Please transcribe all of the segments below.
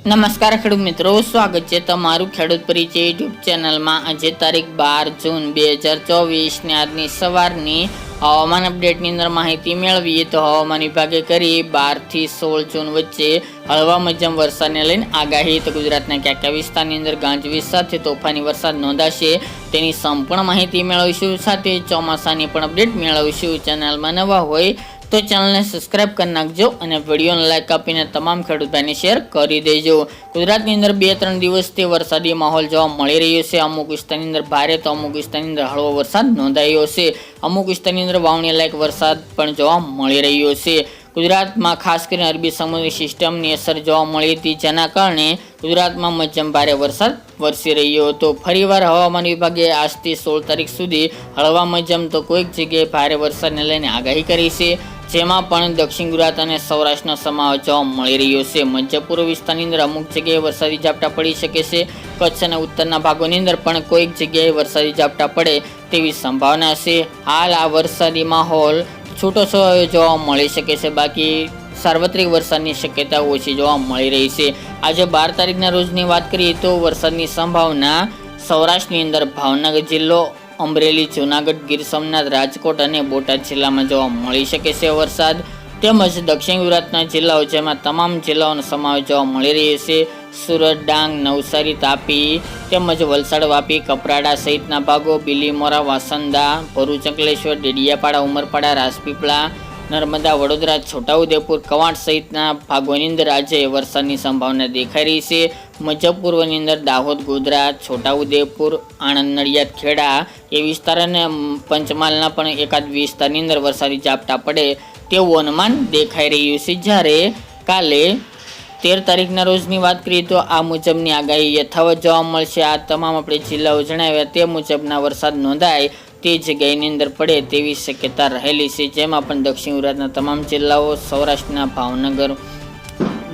નમસ્કાર ખેડૂત મિત્રો, સ્વાગત છે તમારું ખેડૂત પરિચય યુટ્યુબ ચેનલમાં। આજે તારીખ 12 જૂન 2024 ને આજની સવારની હવામાન અપડેટની અંદર માહિતી મેળવીએ તો હવામાન વિભાગે કરી 12 થી 16 જૂન વચ્ચે હળવા મધ્યમ વરસાદને લઈને આગાહી। તો ગુજરાતના કયા કયા વિસ્તારની અંદર ગાજવીજ સાથે તોફાની વરસાદ નોંધાશે તેની સંપૂર્ણ માહિતી મેળવીશું, સાથે ચોમાસાની પણ અપડેટ મેળવીશું। ચેનલમાં નવા હોય તો ચેનલને સબસ્ક્રાઇબ કરી નાખજો અને વિડીયોને લાઈક આપીને તમામ ખેડૂત ભાઈને શેર કરી દેજો। ગુજરાતની અંદર 2-3 દિવસથી વરસાદી માહોલ જોવા મળી રહ્યો છે। અમુક વિસ્તારની અંદર ભારે તો અમુક વિસ્તારની અંદર હળવો વરસાદ નોંધાયો છે। અમુક વિસ્તારની અંદર વાવણી લાયક વરસાદ પણ જોવા મળી રહ્યો છે। ગુજરાતમાં ખાસ કરીને અરબી સમુદ્રી સિસ્ટમની અસર જોવા મળી હતી, જેના કારણે ગુજરાતમાં મધ્યમ ભારે વરસાદ વરસી રહ્યો હતો। ફરીવાર હવામાન વિભાગે આજથી 16 તારીખ સુધી હળવા મધ્યમ તો કોઈક જગ્યાએ ભારે વરસાદને લઈને આગાહી કરી છે, જેમાં પણ દક્ષિણ ગુજરાત અને સૌરાષ્ટ્રનો સમાવેશ જોવા મળી રહ્યો છે। મધ્ય પૂર્વ વિસ્તારની અંદર અમુક જગ્યાએ વરસાદી ઝાપટા પડી શકે છે। કચ્છ અને ઉત્તરના ભાગોની અંદર પણ કોઈક જગ્યાએ વરસાદી ઝાપટા પડે તેવી સંભાવના છે। હાલ આ વરસાદી માહોલ છૂટો છવાયો જોવા મળી શકે છે, બાકી સાર્વત્રિક વરસાદની શક્યતા ઓછી જોવા મળી રહી છે। આજે 12 તારીખના રોજની વાત કરીએ તો વરસાદની સંભાવના સૌરાષ્ટ્રની અંદર ભાવનગર જિલ્લો, અમરેલી, જૂનાગઢ, ગીર સોમનાથ, રાજકોટ અને બોટાદ જિલ્લામાં જોવા મળી શકે છે વરસાદ, તેમજ દક્ષિણ ગુજરાતના જિલ્લાઓ જેમાં તમામ જિલ્લાઓનો સમાવેશ જોવા મળી રહ્યો છે। સુરત, ડાંગ, નવસારી, તાપી તેમજ વલસાડ, વાપી, કપરાડા સહિતના ભાગો, બિલીમોરા, વાસંદા, ભરૂચ, અંકલેશ્વર, ડેડિયાપાડા, ઉમરપાડા, રાજપીપળા, નર્મદા, વડોદરા, છોટાઉદેપુર, કવાંટ સહિતના ભાગોની અંદર આજે વરસાદની સંભાવના દેખાઈ રહી છે। મધ્ય પૂર્વની અંદર દાહોદ, ગોધરા, છોટાઉદેપુર, આણંદ, નડિયાદ, ખેડા એ વિસ્તાર અને પંચમહાલના પણ એકાદ વિસ્તારની અંદર વરસાદી ઝાપટા પડે તેવું અનુમાન દેખાઈ રહ્યું છે। જ્યારે કાલે 13 તારીખના રોજની વાત કરીએ તો આ મુજબની આગાહી યથાવત જોવા મળશે। આ તમામ આપણે જિલ્લાઓ જણાવ્યા તે મુજબના વરસાદ નોંધાય તે જગ્યાની અંદર પડે તેવી શક્યતા રહેલી છે, જેમાં પણ દક્ષિણ ગુજરાતના તમામ જિલ્લાઓ, સૌરાષ્ટ્રના ભાવનગર,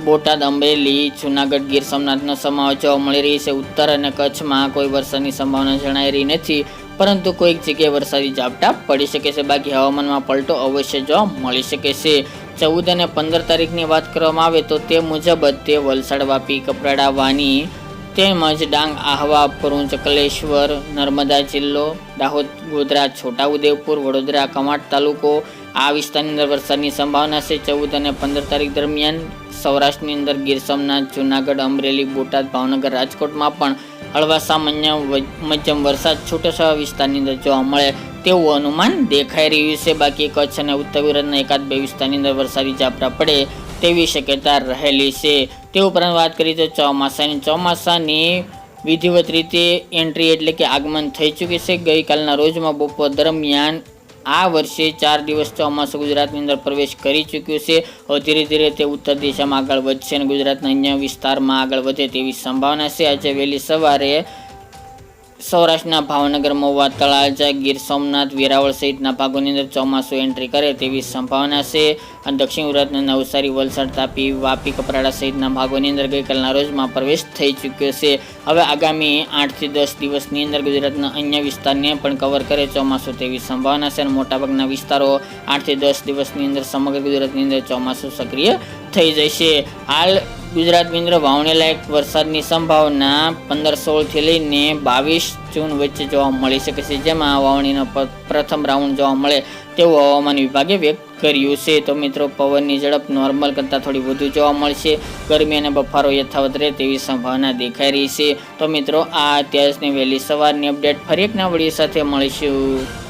બોટાદ, અમરેલી, જૂનાગઢ, ગીર સોમનાથનો સમાવેશ જોવા મળી રહી છે। ઉત્તર અને કચ્છમાં કોઈ વરસાદની સંભાવના જણાઈ રહી નથી, પરંતુ કોઈક જગ્યાએ વરસાદી ઝાપટા પડી શકે છે, બાકી હવામાનમાં પલટો અવશ્ય જોવા મળી શકે છે। 14 અને 15 તારીખની વાત કરવામાં આવે તો તે મુજબ જ તે વલસાડ, વાપી, કપરાડા, વાની તેમજ ડાંગ, આહવા, ભરૂચ, અંકલેશ્વર, નર્મદા જિલ્લો, દાહોદ, ગોધરા, છોટાઉદેપુર, વડોદરા, કવાંટ તાલુકો આ વિસ્તારની અંદર વરસાદની સંભાવના છે। 14 અને 15 તારીખ દરમિયાન સૌરાષ્ટ્રની અંદર ગીર સોમનાથ, જૂનાગઢ, અમરેલી, બોટાદ, ભાવનગર, રાજકોટમાં પણ હળવા સામાન્ય મધ્યમ વરસાદ છૂટાછવાયા વિસ્તારની અંદર જોવા મળે તેવું અનુમાન દેખાઈ રહ્યું છે, બાકી કચ્છ અને ઉત્તર ગુજરાતના એકાદ બે વિસ્તારની અંદર વરસાદી ઝાપટા પડે તેવી શક્યતા રહેલી છે। તે ઉપરાંત વાત કરીએ તો ચોમાસાની વિધિવત રીતે એન્ટ્રી એટલે કે આગમન થઈ ચૂકી છે। ગઈકાલના રોજમાં બપોર દરમિયાન આ વર્ષે 4 દિવસ ચોમાસું ગુજરાતની અંદર પ્રવેશ કરી ચૂક્યું છે। હવે ધીરે ધીરે તે ઉત્તર દિશામાં આગળ વધશે અને ગુજરાતના અન્ય વિસ્તારમાં આગળ વધે તેવી સંભાવના છે। આજે વહેલી સવારે સૌરાષ્ટ્રના ભાવનગર, મહુવા, તળાજા, ગીર સોમનાથ, વેરાવળ સહિતના ભાગોની અંદર ચોમાસું એન્ટ્રી કરે તેવી સંભાવના છે અને દક્ષિણ ગુજરાતના નવસારી, વલસાડ, તાપી, વાપી, કપરાડા સહિતના ભાગોની અંદર ગઈકાલના રોજમાં પ્રવેશ થઈ ચૂક્યો છે। હવે આગામી 8 થી 10 દિવસની અંદર ગુજરાતના અન્ય વિસ્તારને પણ કવર કરે ચોમાસું તેવી સંભાવના છે અને મોટાભાગના વિસ્તારો 8 થી 10 દિવસની અંદર સમગ્ર ગુજરાતની અંદર ચોમાસું સક્રિય થઈ જશે। હાલ ગુજરાતની અંદર વાવણી લાયક વરસાદની સંભાવના 15-16 થી લઈને 22 જૂન વચ્ચે જોવા મળી શકે છે, જેમાં વાવણીનો પ્રથમ રાઉન્ડ જોવા મળે તેવું હવામાન વિભાગે વ્યક્ત કર્યું છે। તો મિત્રો, પવનની ઝડપ નોર્મલ કરતાં થોડી વધુ જોવા મળશે, ગરમી અને બફારો યથાવત રહે તેવી સંભાવના દેખાઈ રહી છે। તો મિત્રો, આ અત્યારની વહેલી સવારની અપડેટ, ફરી એક નવા વિડીયો સાથે મળીશું।